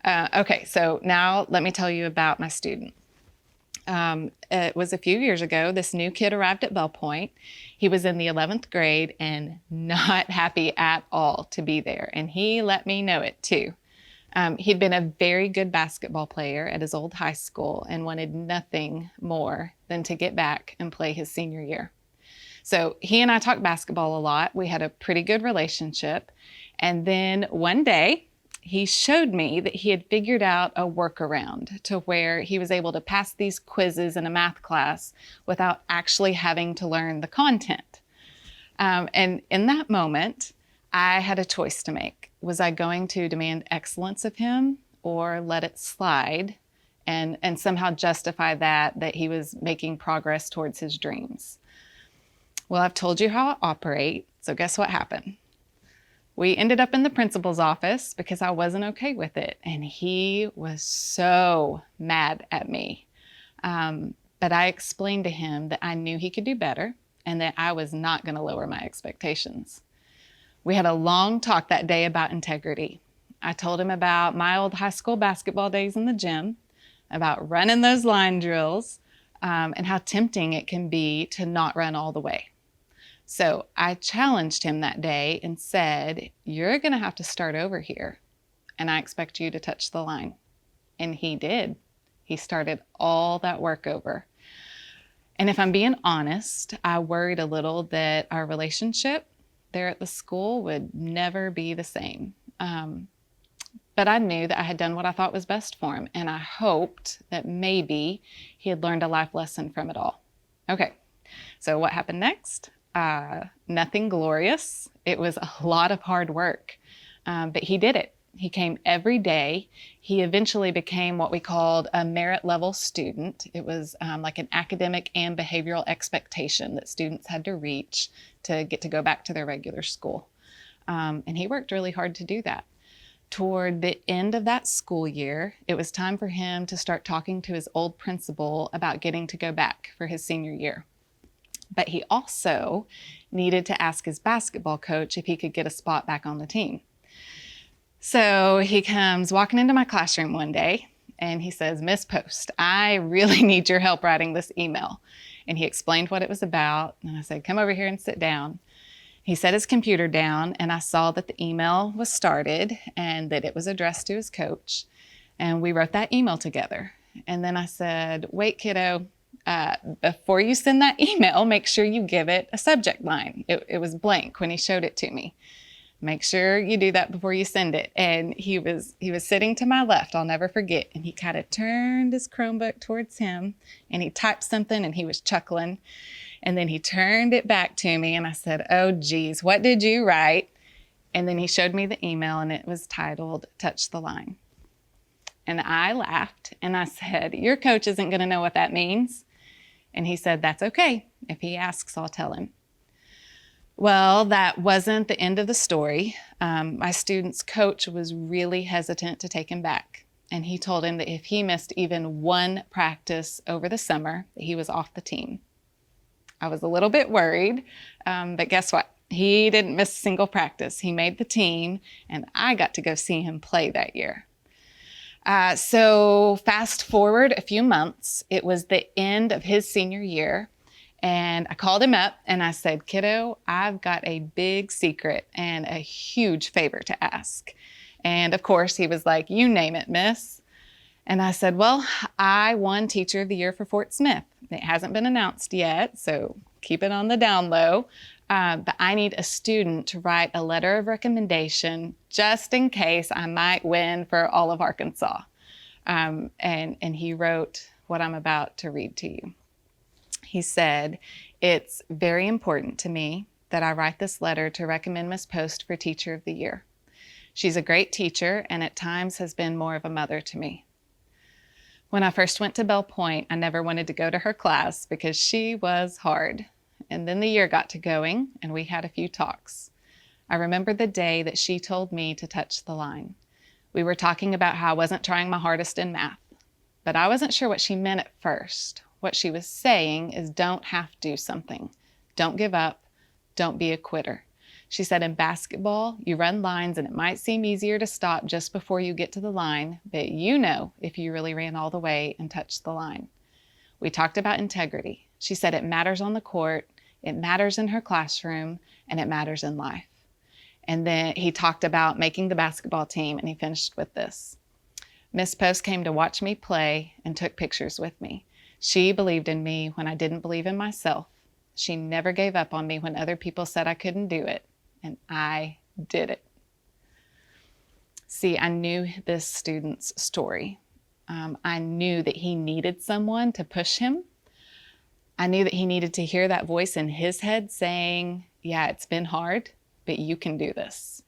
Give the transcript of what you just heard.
Okay, so now let me tell you about my student. It was a few years ago. This new kid arrived at Bell Point. He was in the 11th grade and not happy at all to be there. And he let me know it too. He'd been a very good basketball player at his old high school and wanted nothing more than to get back and play his senior year. So he and I talked basketball a lot. We had a pretty good relationship. And then one day, he showed me that he had figured out a workaround to where he was able to pass these quizzes in a math class without actually having to learn the content. And in that moment, I had a choice to make. Was I going to demand excellence of him or let it slide and somehow justify that he was making progress towards his dreams? Well, I've told you how I operate, so guess what happened? We ended up in the principal's office because I wasn't okay with it, and he was so mad at me. But I explained to him that I knew he could do better and that I was not going to lower my expectations. We had a long talk that day about integrity. I told him about my old high school basketball days in the gym, about running those line drills, and how tempting it can be to not run all the way. So I challenged him that day and said, "You're going to have to start over here, and I expect you to touch the line." And he did. He started all that work over. And if I'm being honest, I worried a little that our relationship there at the school would never be the same. But I knew that I had done what I thought was best for him, and I hoped that maybe he had learned a life lesson from it all. Okay, so what happened next? Nothing glorious. It was a lot of hard work, but he did it. He came every day. He eventually became what we called a merit level student. It was like an academic and behavioral expectation that students had to reach to get to go back to their regular school. And he worked really hard to do that. Toward the end of that school year, it was time for him to start talking to his old principal about getting to go back for his senior year. But he also needed to ask his basketball coach if he could get a spot back on the team. So he comes walking into my classroom one day and he says, "Miss Post, I really need your help writing this email." And he explained what it was about. And I said, "Come over here and sit down." He set his computer down and I saw that the email was started and that it was addressed to his coach. And we wrote that email together. And then I said, "Wait, kiddo, before you send that email, make sure you give it a subject line." It was blank when he showed it to me. "Make sure you do that before you send it." And he was sitting to my left, I'll never forget. And he kind of turned his Chromebook towards him and he typed something and he was chuckling. And then he turned it back to me and I said, "Oh geez, what did you write?" And then he showed me the email and it was titled "Touch the Line." And I laughed and I said, "Your coach isn't going to know what that means." And he said, "That's okay. If he asks, I'll tell him." Well, that wasn't the end of the story. My student's coach was really hesitant to take him back. And he told him that if he missed even one practice over the summer, that he was off the team. I was a little bit worried, but guess what? He didn't miss a single practice. He made the team, and I got to go see him play that year. So fast forward a few months, it was the end of his senior year, and I called him up and I said, "Kiddo, I've got a big secret and a huge favor to ask." And of course, he was like, "You name it, miss." And I said, "Well, I won Teacher of the Year for Fort Smith. It hasn't been announced yet, so keep it on the down low. But I need a student to write a letter of recommendation just in case I might win for all of Arkansas." And he wrote what I'm about to read to you. He said, "It's very important to me that I write this letter to recommend Miss Post for Teacher of the Year. She's a great teacher and at times has been more of a mother to me. When I first went to Bell Point, I never wanted to go to her class because she was hard. And then the year got to going and we had a few talks. I remember the day that she told me to touch the line. We were talking about how I wasn't trying my hardest in math, but I wasn't sure what she meant at first. What she was saying is don't half do something. Don't give up. Don't be a quitter. She said, in basketball, you run lines and it might seem easier to stop just before you get to the line, but you know if you really ran all the way and touched the line. We talked about integrity. She said it matters on the court, it matters in her classroom, and it matters in life. And then he talked about making the basketball team, and he finished with this. Miss Post came to watch me play and took pictures with me. She believed in me when I didn't believe in myself. She never gave up on me when other people said I couldn't do it, and I did it. See, I knew this student's story. I knew that he needed someone to push him. I knew that he needed to hear that voice in his head saying, yeah, it's been hard, but you can do this.